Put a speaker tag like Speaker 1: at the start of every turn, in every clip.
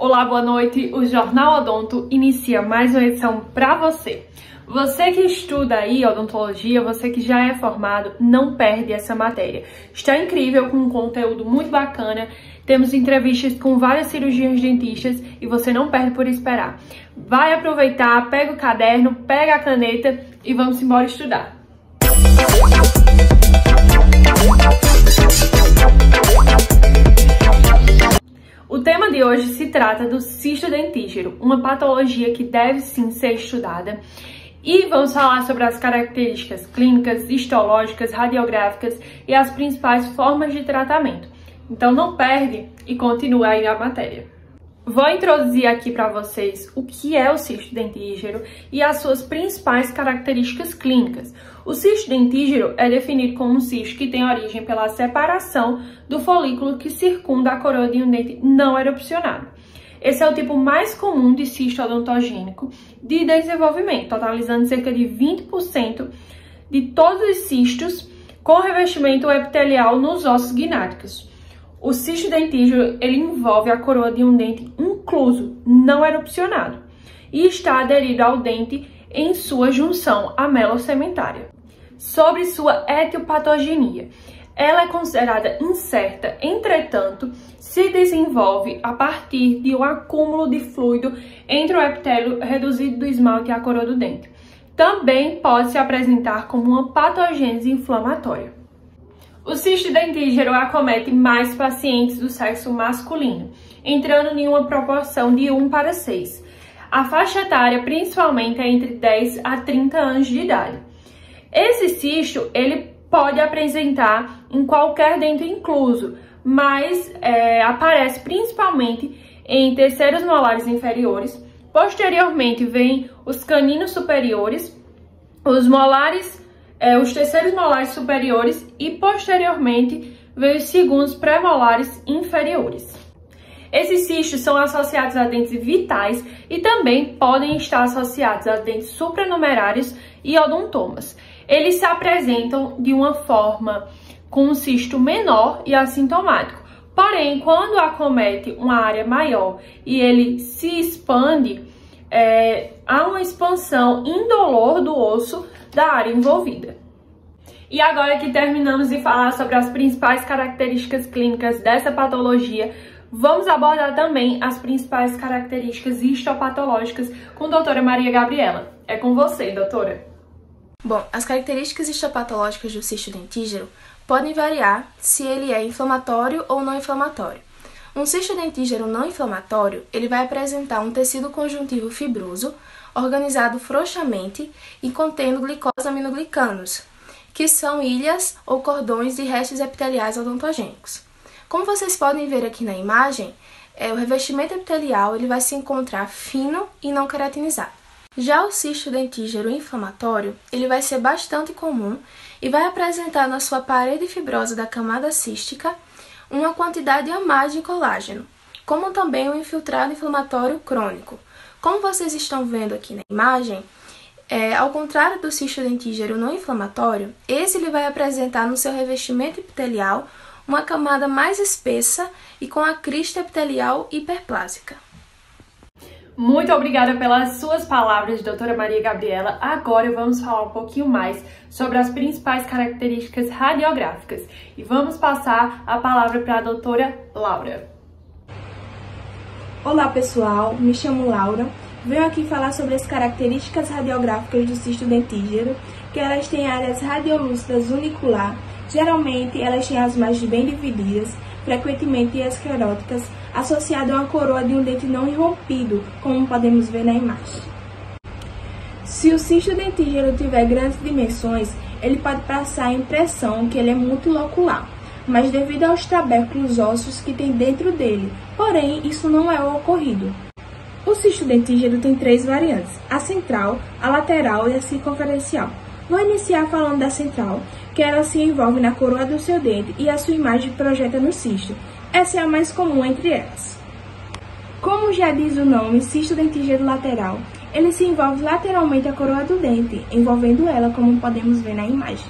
Speaker 1: Olá, boa noite. O Jornal Odonto inicia mais uma edição para você. Você que estuda aí odontologia, você que já é formado, não perde essa matéria. Está incrível, com um conteúdo muito bacana. Temos entrevistas com várias cirurgiões dentistas e você não perde por esperar. Vai aproveitar, pega o caderno, pega a caneta e vamos embora estudar. O tema de hoje se trata do cisto dentígero, uma patologia que deve sim ser estudada. E vamos falar sobre as características clínicas, histológicas, radiográficas e as principais formas de tratamento. Então não perde e continua aí a matéria. Vou introduzir aqui para vocês o que é o cisto dentígero e as suas principais características clínicas. O cisto dentígero é definido como um cisto que tem origem pela separação do folículo que circunda a coroa de um dente não erupcionado. Esse é o tipo mais comum de cisto odontogênico de desenvolvimento, totalizando cerca de 20% de todos os cistos com revestimento epitelial nos ossos gnáticos. O cisto dentígero ele envolve a coroa de um dente incluso, não erupcionado, e está aderido ao dente em sua junção amelossementária. Sobre sua etiopatogenia, ela é considerada incerta, entretanto, se desenvolve a partir de um acúmulo de fluido entre o epitélio reduzido do esmalte e a coroa do dente. Também pode se apresentar como uma patogênese inflamatória. O cisto dentígero acomete mais pacientes do sexo masculino, entrando em uma proporção de 1:6. A faixa etária principalmente é entre 10 a 30 anos de idade. Esse cisto ele pode apresentar em qualquer dente incluso, mas aparece principalmente em terceiros molares inferiores. Posteriormente vem os caninos superiores, os terceiros molares superiores e posteriormente vem os segundos pré-molares inferiores. Esses cistos são associados a dentes vitais e também podem estar associados a dentes supranumerários e odontomas. Eles se apresentam de uma forma com um cisto menor e assintomático. Porém, quando acomete uma área maior e ele se expande, há uma expansão indolor do osso da área envolvida. E agora que terminamos de falar sobre as principais características clínicas dessa patologia, vamos abordar também as principais características histopatológicas com a doutora Maria Gabriela. É com você, doutora.
Speaker 2: Bom, as características histopatológicas do cisto dentígero podem variar se ele é inflamatório ou não inflamatório. Um cisto dentígero não inflamatório, ele vai apresentar um tecido conjuntivo fibroso, organizado frouxamente e contendo glicosaminoglicanos, que são ilhas ou cordões de restos epiteliais odontogênicos. Como vocês podem ver aqui na imagem, o revestimento epitelial ele vai se encontrar fino e não queratinizado. Já o cisto dentígero inflamatório, ele vai ser bastante comum e vai apresentar na sua parede fibrosa da camada cística uma quantidade a mais de colágeno, como também o infiltrado inflamatório crônico. Como vocês estão vendo aqui na imagem, ao contrário do cisto dentígero não inflamatório, esse ele vai apresentar no seu revestimento epitelial uma camada mais espessa e com a crista epitelial hiperplásica.
Speaker 1: Muito obrigada pelas suas palavras, doutora Maria Gabriela. Agora vamos falar um pouquinho mais sobre as principais características radiográficas. E vamos passar a palavra para a doutora Laura.
Speaker 3: Olá pessoal, me chamo Laura. Venho aqui falar sobre as características radiográficas do cisto dentígero, que elas têm áreas radiolúcidas unicular. Geralmente elas têm as margens bem divididas, frequentemente escleróticas, associado a uma coroa de um dente não irrompido, como podemos ver na imagem. Se o cisto dentígero tiver grandes dimensões, ele pode passar a impressão que ele é multilocular, mas devido aos trabéculos ósseos que tem dentro dele, porém isso não é o ocorrido. O cisto dentígero tem 3 variantes, a central, a lateral e a circunferencial. Vou iniciar falando da central, que ela se envolve na coroa do seu dente e a sua imagem projeta no cisto. Essa é a mais comum entre elas. Como já diz o nome, cisto dentígero lateral, ele se envolve lateralmente à coroa do dente, envolvendo ela como podemos ver na imagem.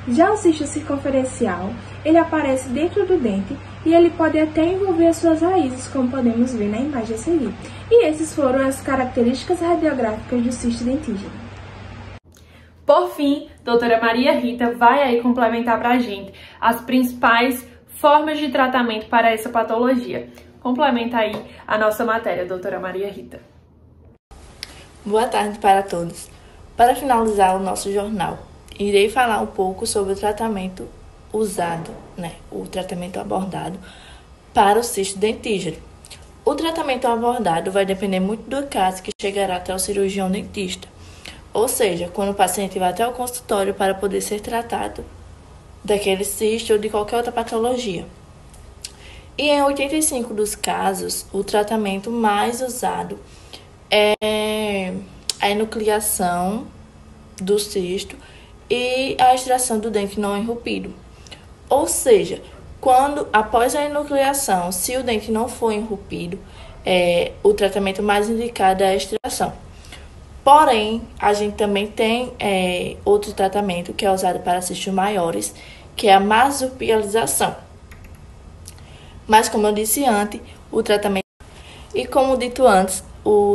Speaker 3: Já o cisto circunferencial, ele aparece dentro do dente e ele pode até envolver as suas raízes, como podemos ver na imagem a seguir. E essas foram as características radiográficas do cisto dentígeno.
Speaker 1: Por fim, doutora Maria Rita vai aí complementar para a gente as principais formas de tratamento para essa patologia. Complementa aí a nossa matéria, doutora Maria Rita.
Speaker 4: Boa tarde para todos. Para finalizar o nosso jornal, irei falar um pouco sobre o tratamento usado, o tratamento abordado para o cisto dentígeno. O tratamento abordado vai depender muito do caso que chegará até o cirurgião dentista, ou seja, quando o paciente vai até o consultório para poder ser tratado daquele cisto ou de qualquer outra patologia. E em 85% dos casos, o tratamento mais usado é a enucleação do cisto e a extração do dente não enrupido. Ou seja, após a enucleação, se o dente não for enrupido, o tratamento mais indicado é a extração. Porém, a gente também tem outro tratamento que é usado para cistos maiores, que é a marsupialização. Mas, como eu disse antes, o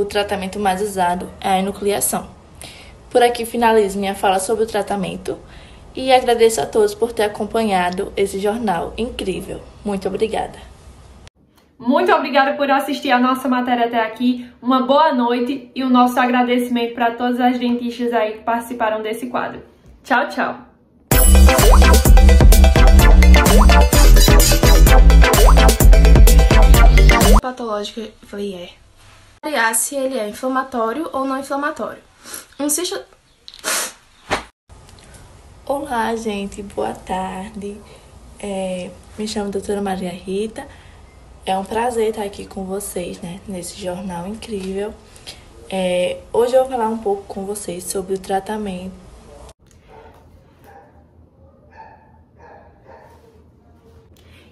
Speaker 4: tratamento mais usado é a enucleação. Por aqui finalizo minha fala sobre o tratamento e agradeço a todos por ter acompanhado esse jornal incrível. Muito obrigada.
Speaker 1: Muito obrigada por assistir a nossa matéria até aqui. Uma boa noite e o nosso agradecimento para todas as dentistas aí que participaram desse quadro. Tchau, tchau.
Speaker 2: Patológica variar se ele é inflamatório ou não inflamatório. Um cisto...
Speaker 4: Olá, gente, boa tarde. Me chamo doutora Maria Rita. É um prazer estar aqui com vocês, nesse jornal incrível. Hoje eu vou falar um pouco com vocês sobre o tratamento.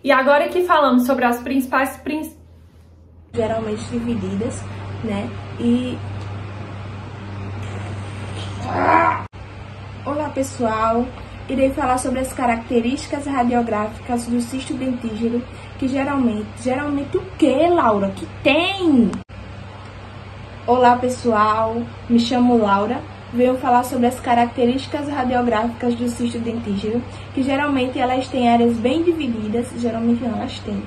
Speaker 1: E agora que falamos sobre as principais
Speaker 3: geralmente divididas, Olá, pessoal! Irei falar sobre as características radiográficas do cisto dentígeno, que geralmente o que, Laura? Que tem? Olá, pessoal! Me chamo Laura. Venho falar sobre as características radiográficas do cisto dentígeno, que geralmente elas têm áreas bem divididas, geralmente não elas têm.